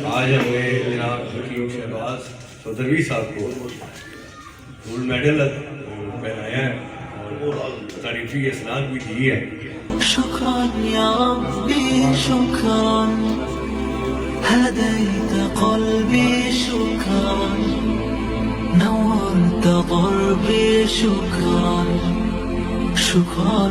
आज हमें जनाब हकीम शहबाज चौधरी साहब को गोल्ड मेडल पहनाया है और तारीफी इसनाद भी दी है। شكرا يا ربي شكرا هديت قلبي شكرا نورت ضربي شكرا شكرا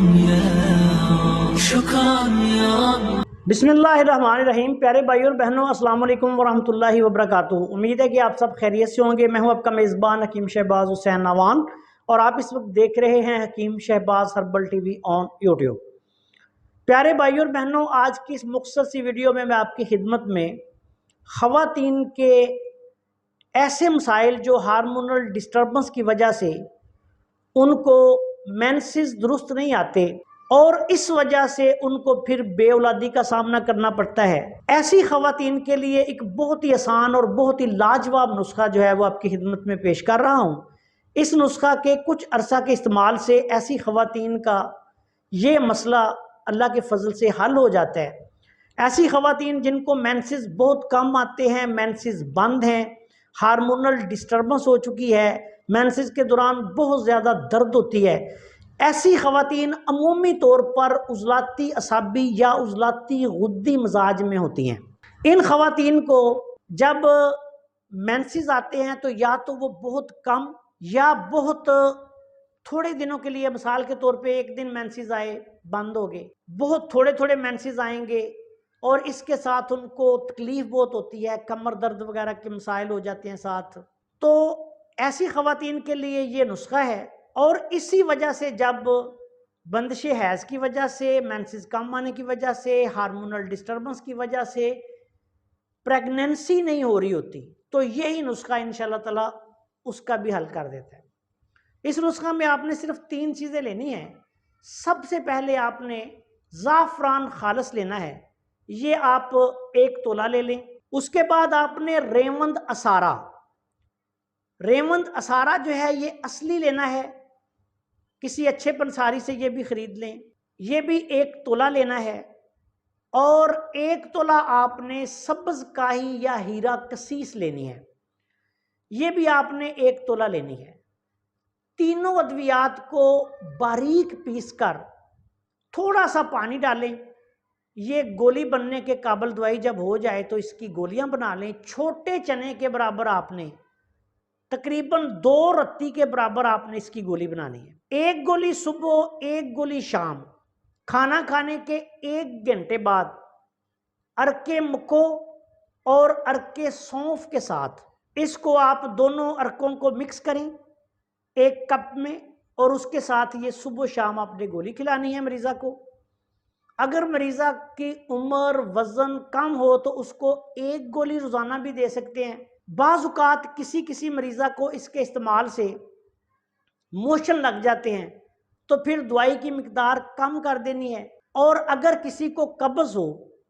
يا رب बिस्मिल्लाहिर्रहमानिर्रहीम। प्यारे भाइयों और बहनों, अस्सलाम वालेकुम वरहमतुल्लाहि वबरकातुहू। उम्मीद है कि आप सब खैरियत से होंगे। मैं हूं आपका मेज़बान हकीम शहबाज हुसैन नवान और आप इस वक्त देख रहे हैं Hakeem Shahbaz herbal TV on YouTube. प्यारे भाइयों और बहनों, आज की इस मुख्तसर सी वीडियो में मैं आपकी खिदमत में ख़वातीन के ऐसे मसाइल जो हार्मोनल डिस्टर्बेंस की वजह से उनको मेंसेस दुरुस्त नहीं आते और इस वजह से उनको फिर बेऔलादी का सामना करना पड़ता है, ऐसी ख़वातीन के लिए एक बहुत ही आसान और बहुत ही लाजवाब नुस्खा जो है वो आपकी खिदमत में पेश कर रहा हूँ। इस नुस्खा के कुछ अरसा के इस्तेमाल से ऐसी ख़वातीन का ये मसला अल्लाह के फजल से हल हो जाता है। ऐसी ख़वातीन जिनको मेंसेस बहुत कम आते हैं, मेंसेस बंद हैं, हार्मोनल डिस्टर्बेंस हो चुकी है, मेंसेस के दौरान बहुत ज़्यादा दर्द होती है, ऐसी ख़वातीन अमूमी तौर पर उज़लाती असाबी या उज़लाती गुद्दी मिजाज में होती हैं। इन ख़वातीन को जब मेंसेस आते हैं तो या तो वो बहुत कम या बहुत थोड़े दिनों के लिए, मिसाल के तौर पे एक दिन मेंसेस आए बंद हो गए, बहुत थोड़े थोड़े मेंसेस आएंगे और इसके साथ उनको तकलीफ बहुत होती है, कमर दर्द वगैरह के मसाइल हो जाते हैं साथ। तो ऐसी ख़वातीन के लिए ये नुस्खा है। और इसी वजह से जब बंदिश हैज़ की वजह से, मेंसेस कम आने की वजह से, हार्मोनल डिस्टर्बेंस की वजह से प्रेगनेंसी नहीं हो रही होती, तो यही नुस्खा इंशाल्लाह ताला उसका भी हल कर देता है। इस नुस्खा में आपने सिर्फ 3 चीज़ें लेनी हैं। सबसे पहले आपने ज़ाफ़रान खालिस लेना है, ये आप 1 तोला ले लें। उसके बाद आपने रेवंद असारा, रेवंद असारा जो है ये असली लेना है, किसी अच्छे पंसारी से ये भी ख़रीद लें, ये भी 1 तोला लेना है। और 1 तोला आपने सब्ज़ काही या हीरा कसीस लेनी है, ये भी आपने 1 तोला लेनी है। तीनों अद्वियात को बारीक पीसकर थोड़ा सा पानी डालें, ये गोली बनने के काबिल दवाई जब हो जाए तो इसकी गोलियां बना लें। छोटे चने के बराबर आपने तकरीबन 2 रत्ती के बराबर आपने इसकी गोली बनानी है। 1 गोली सुबह, 1 गोली शाम, खाना खाने के 1 घंटे बाद अरके मको और अरके सौंफ के साथ इसको आप दोनों अरकों को मिक्स करें 1 कप में और उसके साथ ये सुबह शाम आपने गोली खिलानी है मरीज़ा को। अगर मरीज़ा की उम्र वज़न कम हो तो उसको 1 गोली रोज़ाना भी दे सकते हैं। बाज़ किसी मरीज़ा को इसके इस्तेमाल से मोशन लग जाते हैं तो फिर दवाई की मिकदार कम कर देनी है। और अगर किसी को कब्ज़ हो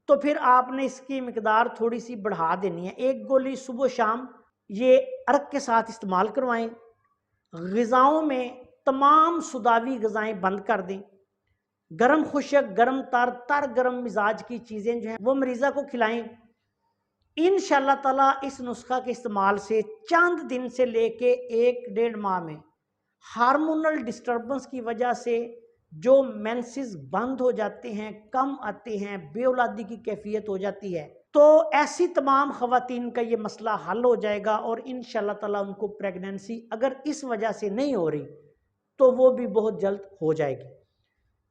तो फिर आपने इसकी मिकदार थोड़ी सी बढ़ा देनी है। 1 गोली सुबह शाम ये अर्क के साथ इस्तेमाल करवाएं। ग़िज़ाओं में तमाम सुदावी ग़िज़ाएँ बंद कर दें। गरम खुशक, गरम तर गरम मिजाज की चीज़ें जो हैं वो मरीज़ा को खिलाएं। इंशाअल्लाह ताला इस नुस्खा के इस्तेमाल से चंद दिन से लेके 1-1.5 माह में हार्मोनल डिस्टर्बेंस की वजह से जो मेंसेस बंद हो जाते हैं, कम आते हैं, बेऔलादी की कैफियत हो जाती है, तो ऐसी तमाम ख़वातीन का ये मसला हल हो जाएगा और इंशाअल्लाह ताला उनको प्रेगनेंसी अगर इस वजह से नहीं हो रही तो वो भी बहुत जल्द हो जाएगी।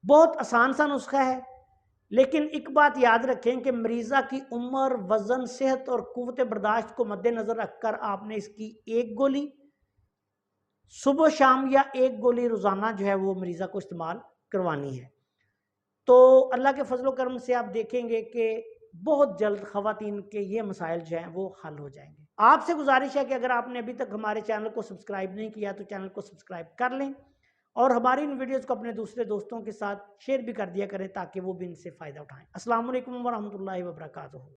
बहुत आसान सा नुस्खा है, लेकिन एक बात याद रखें कि मरीज़ा की उम्र, वज़न, सेहत और क़ुव्वत बर्दाश्त को मद्देनज़र रखकर आपने इसकी 1 गोली सुबह शाम या 1 गोली रोज़ाना जो है वो मरीज़ा को इस्तेमाल करवानी है। तो अल्लाह के फजल करम से आप देखेंगे कि बहुत जल्द ख़वातीन के ये मसाइल जो हैं वो हल हो जाएंगे। आपसे गुजारिश है कि अगर आपने अभी तक हमारे चैनल को सब्सक्राइब नहीं किया तो चैनल को सब्सक्राइब कर लें और हमारी इन वीडियोज़ को अपने दूसरे दोस्तों के साथ शेयर भी कर दिया करें ताकि वो भी इनसे फ़ायदा उठाएँ। अस्सलाम वालेकुम वरहमतुल्लाहि वबरकातुहू।